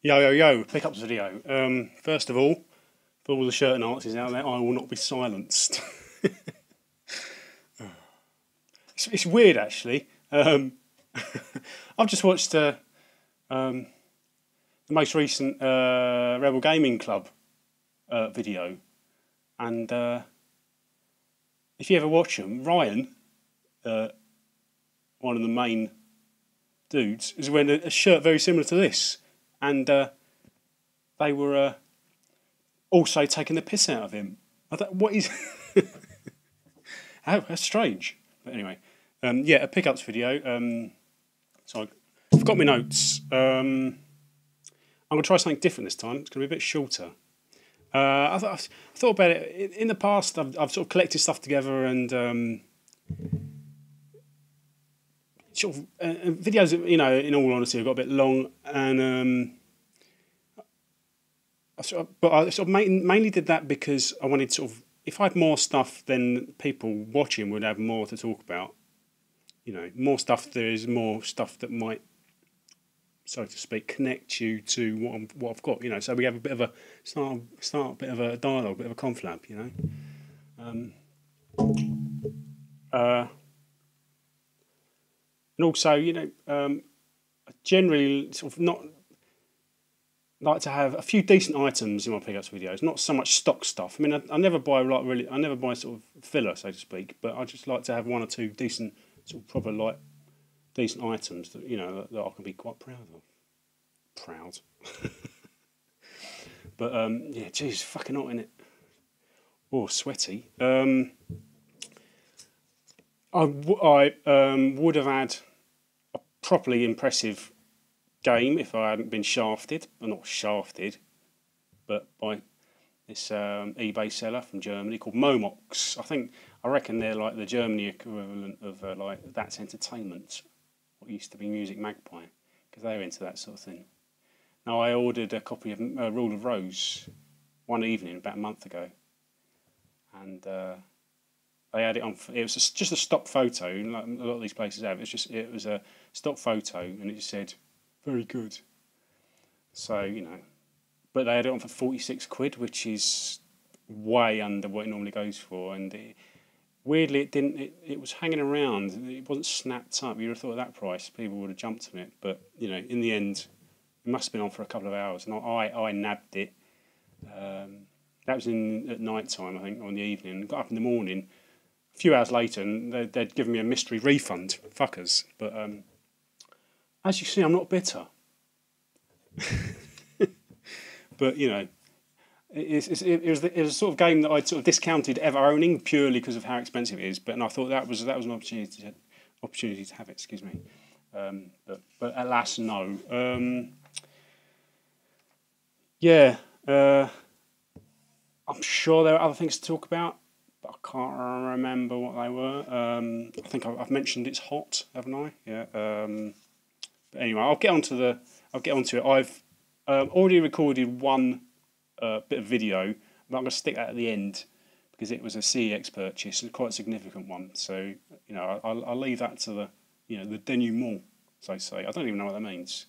Yo, yo, yo, pickups video. First of all, for all the shirt and artists out there, I will not be silenced. It's weird, actually. I've just watched the most recent Rebel Gaming Club video, and if you ever watch them, Ryan, one of the main dudes, is wearing a shirt very similar to this. And they were also taking the piss out of him. I thought, what is... How, that's strange. But anyway, yeah, a pickups video. So I've got my notes. I'm going to try something different this time. It's going to be a bit shorter. I thought about it. In the past, I've sort of collected stuff together and... sort of videos, you know, in all honesty, have got a bit long, and I mainly did that because I wanted sort of, if I had more stuff, then people watching would have more to talk about. You know, more stuff. There is more stuff that might, so to speak, connect you to what I've got. You know, so we have a bit of a start a bit of a dialogue, a bit of a conflab. You know. And also, you know, I generally sort of not like to have a few decent items in my pickups videos, not so much stock stuff. I mean, I never buy I never buy sort of filler, so to speak, but I just like to have one or two decent, sort of proper, like, decent items that, you know, that I can be quite proud of. Proud. But, yeah, geez, fucking hot, innit? Oh, sweaty. I would have had a properly impressive game if I hadn't been shafted, well, not shafted, but by this eBay seller from Germany called Momox. I reckon they're like the Germany equivalent of like That's Entertainment, what used to be Music Magpie, because they're into that sort of thing. Now, I ordered a copy of Rule of Rose one evening about a month ago, and they had it on. It was just a stock photo, like a lot of these places have. It was a stock photo, and it just said, "Very good." So, you know, but they had it on for 46 quid, which is way under what it normally goes for. And weirdly, it didn't. It was hanging around. It wasn't snapped up. You'd have thought at that price people would have jumped on it, but you know, in the end, it must have been on for a couple of hours, and I nabbed it. That was at night time, I think, or in the evening. Got up in the morning. A few hours later, and they'd given me a mystery refund, fuckers. But as you see, I'm not bitter. But you know, it was a sort of game that I'd sort of discounted ever owning purely because of how expensive it is. But and I thought that was an opportunity to have it. Excuse me. But alas, no. Yeah. I'm sure there are other things to talk about, but I can't remember what they were. I think I've mentioned it's hot, haven't I? Yeah. But anyway, I'll get onto it. I've already recorded one bit of video, but I'm going to stick that at the end because it was a CEX purchase, quite a significant one. So you know, I'll leave that to the the denouement, as they say. I don't even know what that means,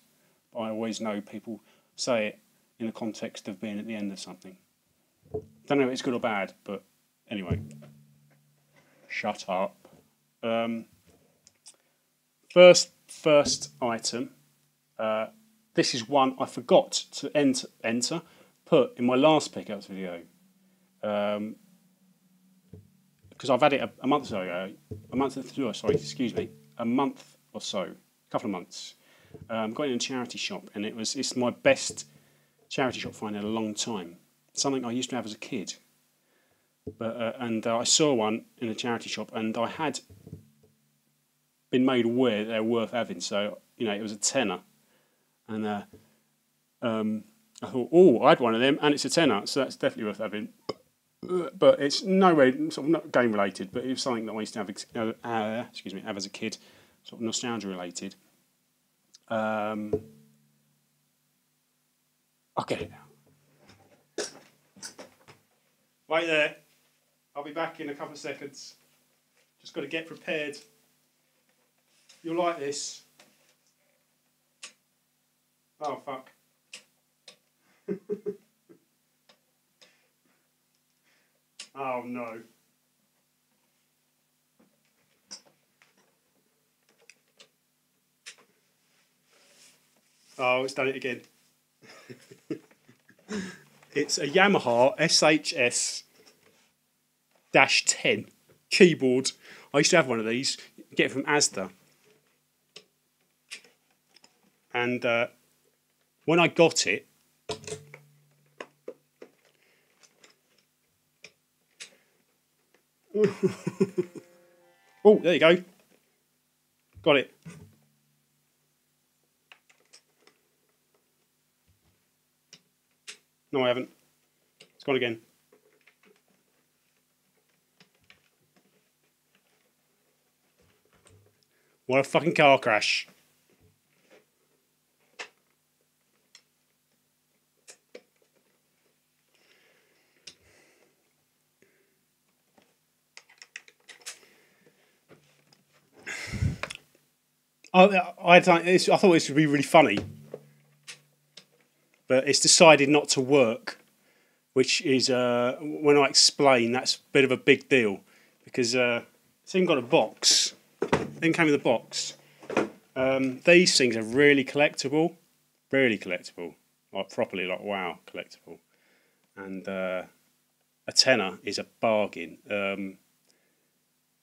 but I always know people say it in the context of being at the end of something. Don't know if it's good or bad, but anyway, shut up. First item. This is one I forgot to put in my last pickups video. Because I've had it a month or so, a couple of months. Got it in a charity shop, and it's my best charity shop find in a long time. Something I used to have as a kid. But I saw one in a charity shop, and I had been made aware they're worth having. So you know, it was a tenner, and I thought, oh, I had one of them, and it's a tenner, so that's definitely worth having. But it's no way sort of not game related, but it was something that I used to have as a kid, sort of nostalgia related. I'll get it now. Wait there. I'll be back in a couple of seconds. Just got to get prepared. You'll like this. Oh, fuck. no. Oh, it's done it again. It's a Yamaha SHS-10 keyboard. I used to have one of these. Get it from Asda. And when I got it, oh, there you go. Got it. No, I haven't. It's gone again. What a fucking car crash. I thought this would be really funny, but it's decided not to work, which is, when I explain, that's a bit of a big deal, because it's even got a box. It even came with a box. These things are really collectible, like properly, like wow, collectible. And a tenner is a bargain.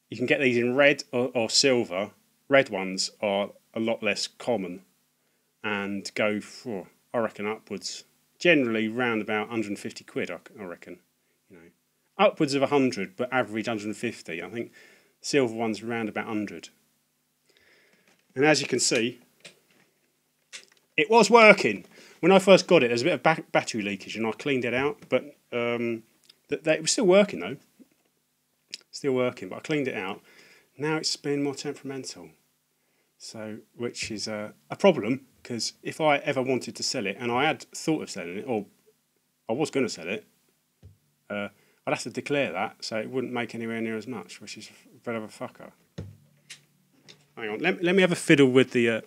You can get these in red or silver. Red ones are a lot less common and go for, I reckon, upwards. Generally, round about 150 quid, I reckon. You know, upwards of 100, but average 150. I think silver ones around about 100. And as you can see, it was working. When I first got it, there was a bit of battery leakage, and I cleaned it out. But it was still working though. Still working, but I cleaned it out. Now it's been more temperamental. So, which is a problem, because if I ever wanted to sell it, and I had thought of selling it, or I was going to sell it, I'd have to declare that, so it wouldn't make anywhere near as much, which is a bit of a fucker. Hang on, let me have a fiddle with the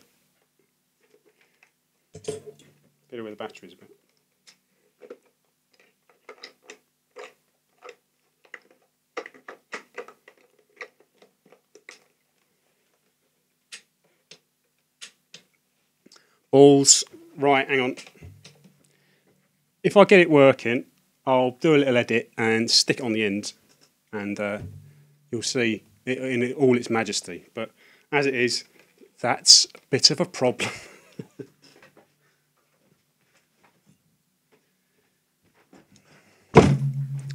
batteries a bit. Balls. Right, hang on. If I get it working, I'll do a little edit and stick it on the end, and you'll see it in all its majesty. But as it is, that's a bit of a problem.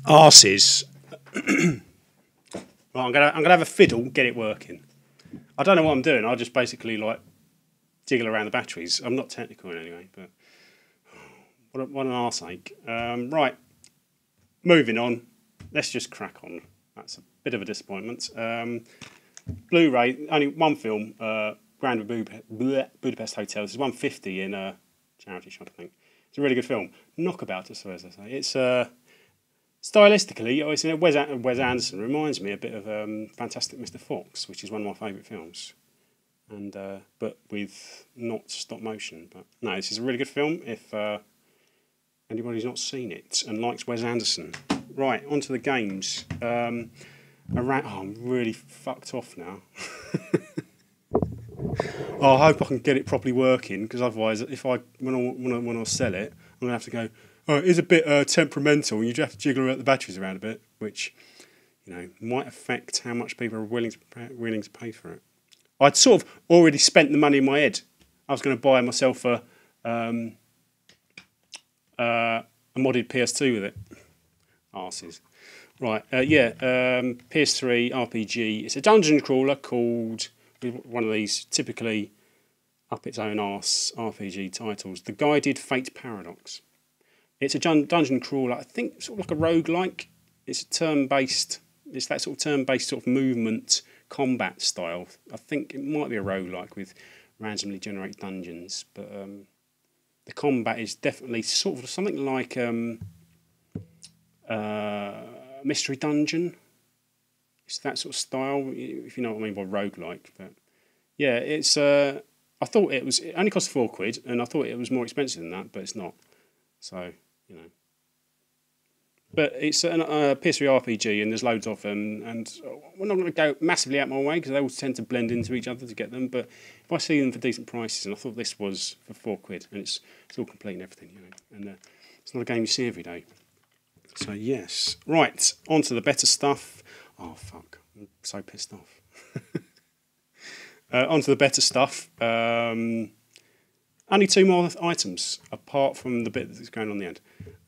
Arses. Right, I'm gonna have a fiddle, get it working. I don't know what I'm doing. I'll just basically like jiggle around the batteries. I'm not technical in any way, but what an arseache. Right, moving on. Let's just crack on. That's a bit of a disappointment. Blu-ray, only one film, Grand Budapest Hotel. This is 150 in a charity shop, I think. It's a really good film. Knockabout, as I say. It's stylistically, Wes Anderson reminds me a bit of Fantastic Mr. Fox, which is one of my favourite films. And but with not stop motion. But no, this is a really good film if anybody's not seen it and likes Wes Anderson. Right, on to the games. I'm really fucked off now. I hope I can get it properly working, because otherwise, when I sell it, I'm gonna have to go. Oh, it is a bit temperamental. You have to jiggle the batteries around a bit, which might affect how much people are willing to pay for it. I'd sort of already spent the money in my head. I was going to buy myself a modded PS2 with it. Arses. Right, PS3 RPG. It's a dungeon crawler called, one of these typically up its own arse RPG titles, The Guided Fate Paradox. It's a dungeon crawler, I think sort of like a roguelike. It's that sort of turn-based sort of movement combat style. I think it might be a roguelike with randomly generated dungeons, but the combat is definitely sort of something like Mystery Dungeon. It's that sort of style, if you know what I mean by roguelike. But yeah, it's I thought it only cost £4, and I thought it was more expensive than that, but it's not. So, but it's a PS3 RPG, and there's loads of them, and we're not going to go massively out my way because they all tend to blend into each other to get them. But if I see them for decent prices, and I thought this was for £4, and it's all complete and everything, you know, and it's not a game you see every day. So yes, right, on to the better stuff. Oh fuck, I'm so pissed off. On to the better stuff. Only 2 more items, apart from the bit that's going on the end.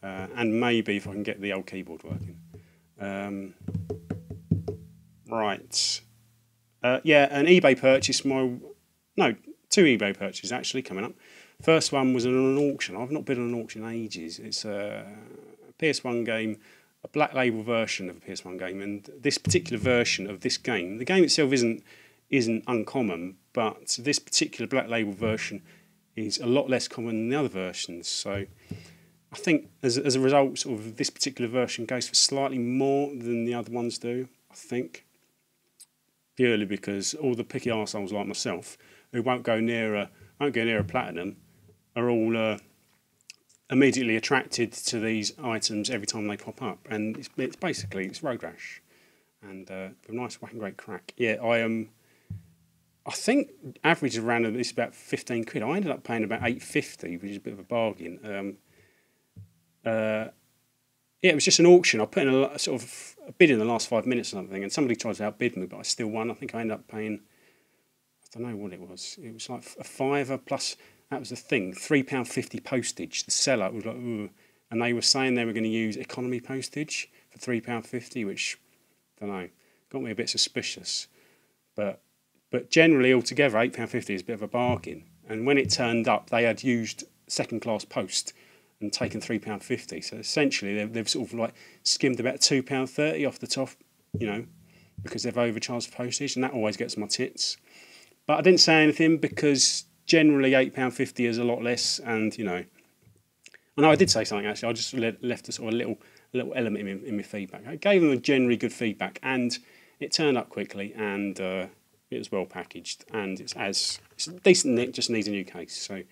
And maybe if I can get the old keyboard working. Right. Yeah, an eBay purchase. No, 2 eBay purchases actually coming up. First one was an auction. I've not been on an auction in ages. It's a PS1 game, a black label version of a PS1 game, and this particular version of this game, the game itself isn't uncommon, but this particular black label version is a lot less common than the other versions. So I think as a result, sort of this particular version goes for slightly more than the other ones do. I think purely because all the picky arseholes like myself who won't go near a platinum are all immediately attracted to these items every time they pop up, and it's basically Road Rash, and a nice whack and great crack. Yeah, I think average around this about £15. I ended up paying about £8.50, which is a bit of a bargain. Yeah, it was just an auction. I put in a sort of a bid in the last 5 minutes or something, and somebody tried to outbid me, but I still won. I think I ended up paying, I don't know what it was. It was like a £5 plus, that was the thing, £3.50 postage. The seller was like, ooh, and they were saying they were going to use economy postage for £3.50, which, I don't know, got me a bit suspicious. But generally, altogether, £8.50 is a bit of a bargain. And when it turned up, they had used second-class post and taken £3.50. So essentially, they've sort of like skimmed about £2.30 off the top, you know, because they've overcharged postage, and that always gets my tits. But I didn't say anything because generally £8.50 is a lot less, and you know. I know I did say something actually. I just left a sort of a little element in my feedback. I gave them a generally good feedback, and it turned up quickly, and it was well packaged, and it's a decent nick, just needs a new case. So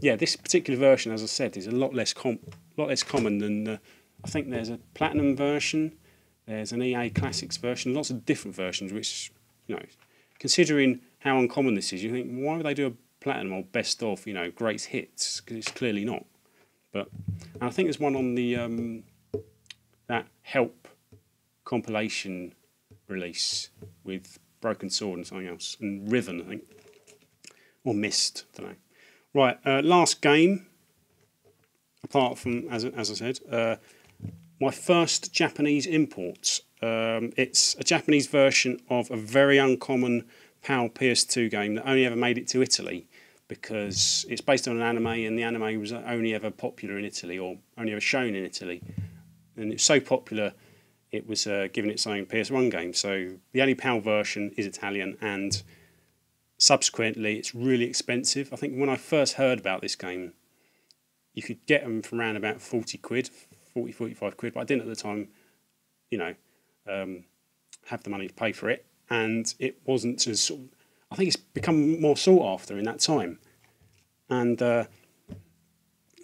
yeah, this particular version, as I said, is a lot less common than I think there's a platinum version, there's an EA Classics version, lots of different versions. Which, you know, considering how uncommon this is, you think, why would they do a platinum or best of, you know, great hits? Because it's clearly not. But and I think there's one on the that Help compilation release with Broken Sword and something else, and Riven, I think, or Mist, I don't know. Right, last game, apart from, as I said, my first Japanese import. It's a Japanese version of a very uncommon PAL PS2 game that only ever made it to Italy, because it's based on an anime, and the anime was only ever popular in Italy, or only ever shown in Italy. And it's so popular, it was given its own PS1 game. So the only PAL version is Italian, and subsequently it's really expensive. I think when I first heard about this game, you could get them from around about 45 quid, but I didn't at the time, you know, have the money to pay for it. And it wasn't as sort of, I think it's become more sought after in that time. And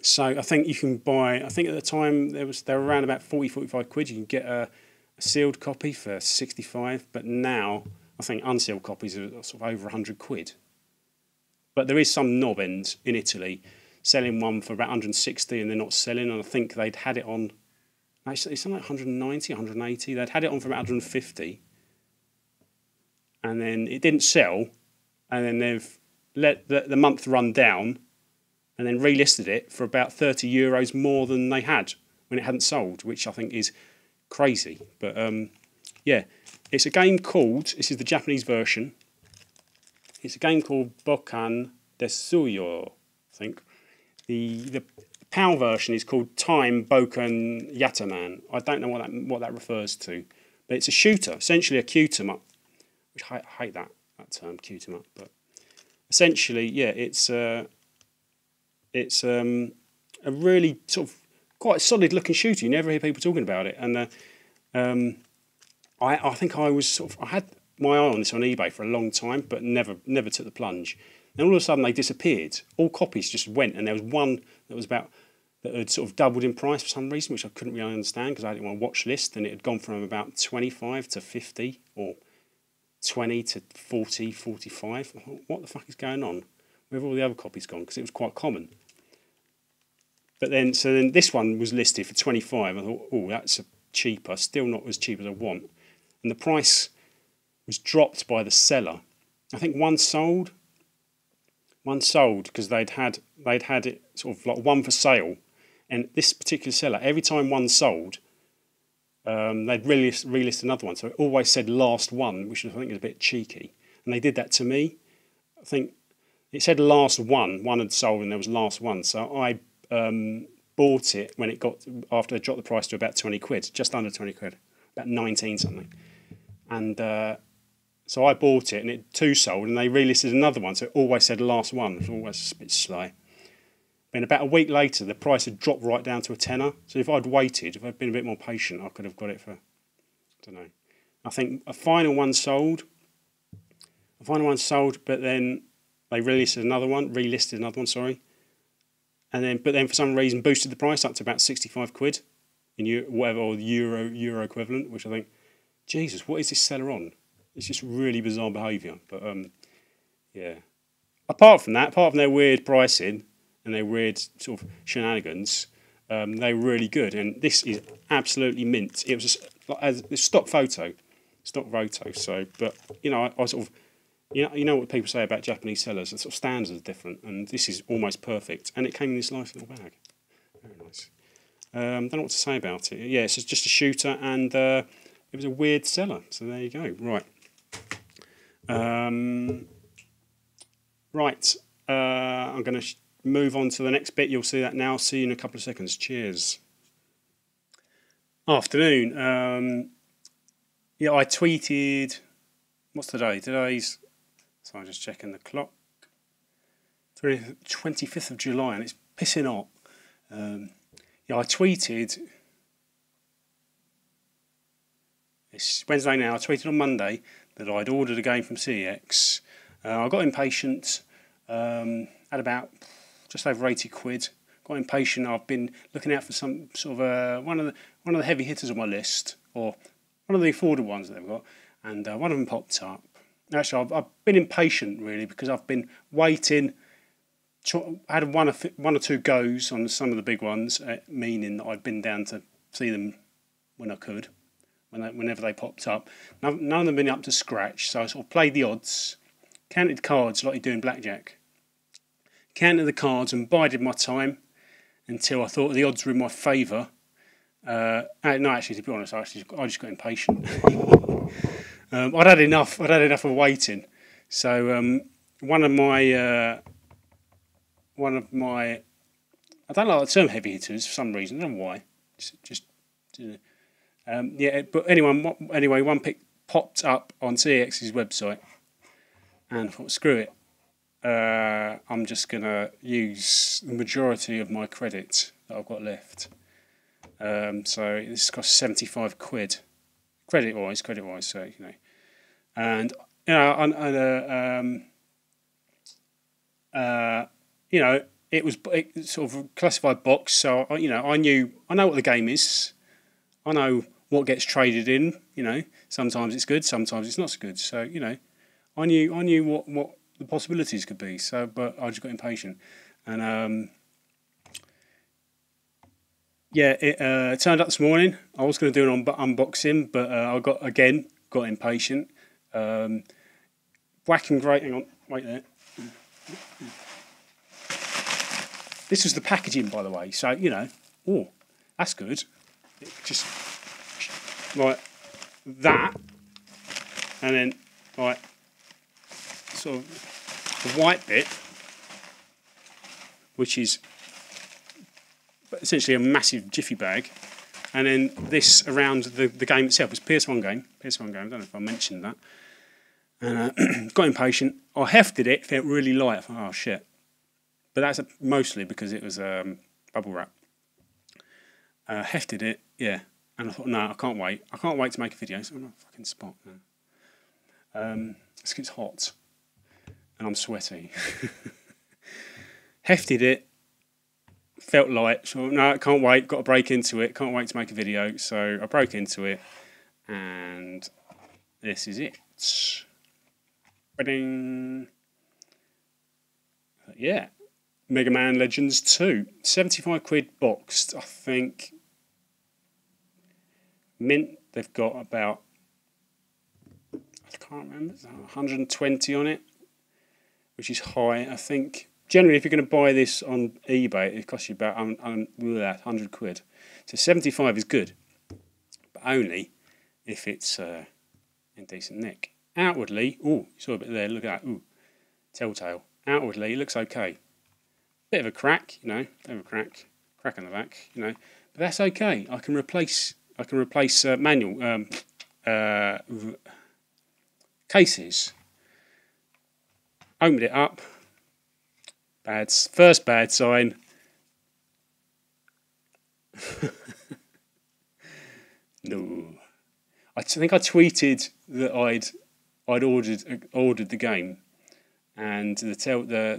so I think you can buy, I think at the time they were around about 45 quid. You can get a sealed copy for 65, but now I think unsealed copies are sort of over 100 quid. But there is some knob end in Italy selling one for about 160 and they're not selling, and I think they'd had it on, actually it's something like 190, 180, they'd had it on for about 150, and then it didn't sell, and then they've let the month run down and then relisted it for about €30 more than they had when it hadn't sold, which I think is crazy. But yeah, it's a game called, this is the Japanese version, it's a game called Bokan Desuyo, I think. The PAL version is called Time Bokan Yataman. I don't know what that refers to, but it's a shooter, essentially a cute 'em up, which I hate that term, cute 'em up, but essentially, yeah, it's a really sort of quite solid looking shooter. You never hear people talking about it, and I think I had my eye on this on eBay for a long time, but never took the plunge. And all of a sudden they disappeared. All copies just went, and there was one that was about that had sort of doubled in price for some reason, which I couldn't really understand because I had it on my watch list, and it had gone from about 25 to 50 or 20 to 40, 45. I thought, what the fuck is going on? Where have all the other copies gone? Because it was quite common. But then, so then this one was listed for 25. I thought, oh, that's cheaper. Still not as cheap as I want. And the price was dropped by the seller. I think one sold because they'd had it sort of like one for sale. And this particular seller, every time one sold, they'd relist another one. So it always said last one, which I think is a bit cheeky. And they did that to me. I think it said last one. One had sold and there was last one. So I bought it when it got, after they dropped the price to about 20 quid, just under 20 quid, about 19 something. And so I bought it and it two sold and they relisted another one. So it always said last one. It was always a bit sly. Then about a week later, the price had dropped right down to a tenner. So if I'd waited, if I'd been a bit more patient, I could have got it for, I don't know. I think a final one sold, but then they relisted another one, sorry. And then for some reason boosted the price up to about 65 quid in whatever, or the euro equivalent, which I think, Jesus, what is this seller on? It's just really bizarre behaviour. But yeah. Apart from their weird pricing and their weird sort of shenanigans, they were really good. And this is absolutely mint. It was just like a stock photo. So, but you know, I sort of, you know what people say about Japanese sellers, the sort of standards are different, and this is almost perfect. And it came in this nice little bag. Very nice. Don't know what to say about it. Yeah, it's just a shooter, and it was a weird seller. So there you go. Right. I'm going to move on to the next bit. You'll see that now. See you in a couple of seconds. Cheers. Afternoon. Yeah, I tweeted. What's today? Today's. So I'm just checking the clock. 25th of July, and it's pissing hot. Yeah, I tweeted. It's Wednesday now. I tweeted on Monday that I'd ordered a game from CEX. I got impatient. Had about just over 80 quid. Got impatient. I've been looking out for some sort of one of the heavy hitters on my list, or one of the affordable ones that they've got, and one of them popped up. Actually, I've been impatient really because I've been waiting. I had one or two goes on some of the big ones, meaning that I'd been down to see them when I could, whenever they popped up. None of them been up to scratch, so I sort of played the odds, counted cards like you do in blackjack. Counted the cards and bided my time until I thought the odds were in my favour. No, actually, to be honest, I just got impatient. I'd had enough of waiting. So one of my I don't like the term heavy hitters for some reason. I don't know why. Yeah, but anyway, one pick popped up on CX's website, and I thought, screw it. I'm just gonna use the majority of my credit that I've got left. So this cost 75 quid, credit wise. So you know, and you know, you know, it sort of a classified box. So I know what the game is. I know what gets traded in. You know, sometimes it's good, sometimes it's not so good. So you know, I knew what the possibilities could be. So, but I just got impatient, and yeah, it turned up this morning. I was going to do an unboxing, but I got impatient. Whacking great. Hang on, wait there. This was the packaging, by the way. So you know, oh, that's good. It just like that, and then like sort of the white bit, which is essentially a massive jiffy bag, and then this around the game itself. It's PS1 game. I don't know if I mentioned that. And got impatient. I hefted it. Felt really light. I thought, oh shit. But that's mostly because it was bubble wrap. Hefted it, yeah. And I thought, no, I can't wait. I can't wait to make a video. So I'm on a fucking spot now. It's hot, and I'm sweaty. Hefted it. felt like, so no, I can't wait, got to break into it, can't wait to make a video. So I broke into it, and this is it. Ba-ding. Yeah, Mega Man Legends 2, 75 quid boxed, I think. Mint, they've got about, I can't remember, 120 on it, which is high, I think. Generally, if you're going to buy this on eBay, it costs you about 100 quid. So 75 is good, but only if it's in decent nick. Outwardly, ooh, you saw a bit there, look at that, ooh, telltale. Outwardly, it looks okay. Bit of a crack, you know, bit of a crack on the back, you know, but that's okay. I can replace manual cases. Opened it up. First bad sign. No, I think I tweeted that I'd ordered the game, and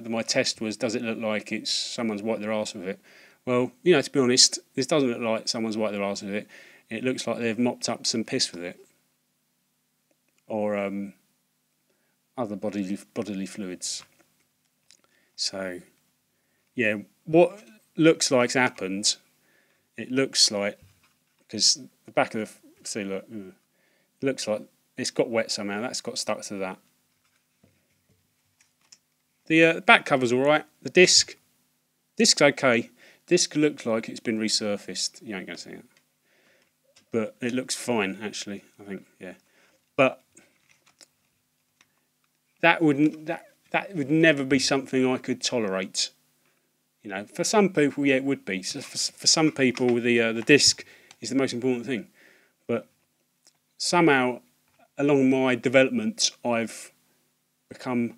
my test was, does it look like it's someone's wiped their arse with it? Well, you know, to be honest, this doesn't look like someone's wiped their arse with it. It looks like they've mopped up some piss with it, or other bodily fluids. So, yeah, what looks like's happened. It looks like, because the back of the, see, look, it looks like it's got wet somehow. That's got stuck to that. The back cover's all right. The disc's okay. Disc looks like it's been resurfaced. You ain't gonna see it, but it looks fine actually. I think, yeah. But that would never be something I could tolerate. You know, for some people, yeah, it would be. So for some people, the disc is the most important thing. But somehow, along my development, I've become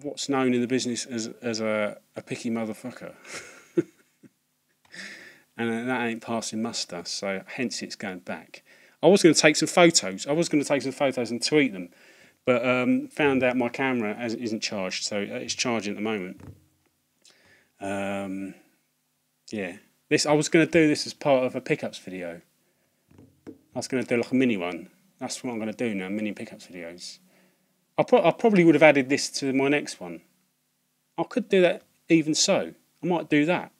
what's known in the business as a picky motherfucker. And that ain't passing muster, so hence it's going back. I was going to take some photos. And tweet them, but found out my camera isn't charged, so it's charging at the moment. Yeah, I was going to do this as part of a pickups video. I was going to do like a mini one. That's what I'm going to do now, mini pickups videos. I probably would have added this to my next one. I could do that even so. I might do that.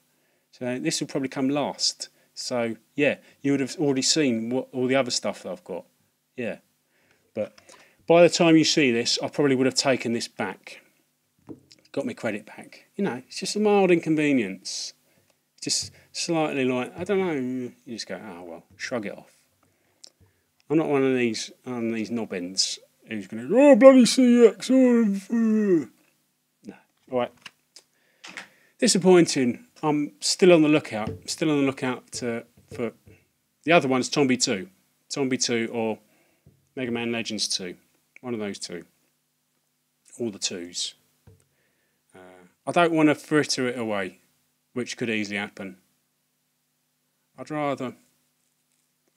So this will probably come last. So yeah, you would have already seen all the other stuff that I've got. Yeah. But by the time you see this, I probably would have taken this back. Got my credit back. You know, it's just a mild inconvenience. Just slightly like, I don't know, you just go, oh well, shrug it off. I'm not one of these knob-ends who's going to, oh bloody CX, oh, no. Alright. Disappointing. I'm still on the lookout. For the other one's Tombi 2. Tombi 2 or Mega Man Legends 2. One of those two. All the twos. I don't want to fritter it away, which could easily happen. I'd rather...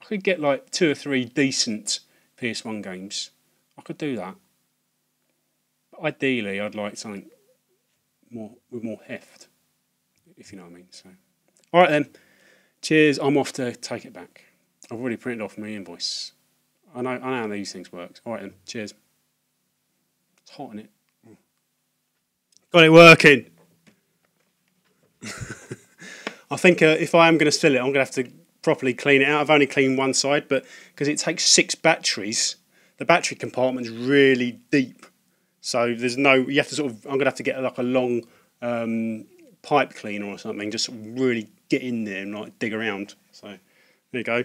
I could get like 2 or 3 decent PS1 games. I could do that. But ideally, I'd like something with more heft, if you know what I mean. So, all right then. Cheers. I'm off to take it back. I've already printed off my invoice. I know how these things work. All right then. Cheers. It's hot in it. Got it working. I think if I am going to sell it, I'm going to have to properly clean it out. I've only cleaned one side, but because it takes 6 batteries, the battery compartment's really deep. So there's no, you have to sort of, I'm going to have to get like a long pipe cleaner or something, just really get in there and like dig around. So there you go.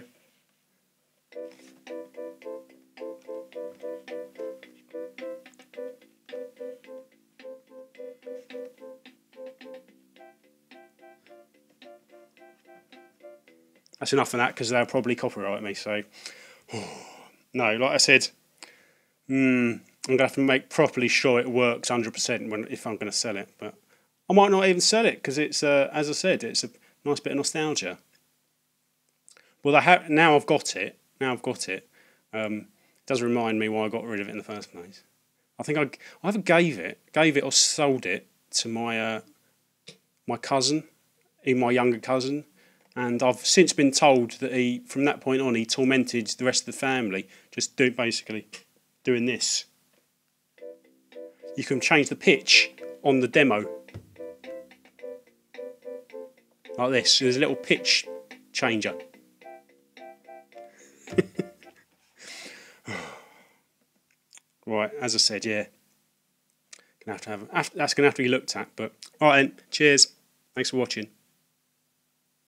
That's enough of that because they'll probably copyright me. So no, like I said, I'm gonna have to make properly sure it works 100% if I'm gonna sell it. But I might not even sell it because it's, as I said, it's a nice bit of nostalgia. Well, now I've got it. It does remind me why I got rid of it in the first place. I think I either gave it or sold it to my my cousin even my younger cousin. And I've since been told that he, from that point on, he tormented the rest of the family, just basically doing this. You can change the pitch on the demo. Like this. There's a little pitch changer. Right, as I said, yeah. That's going to have to be looked at. But alright then, cheers. Thanks for watching.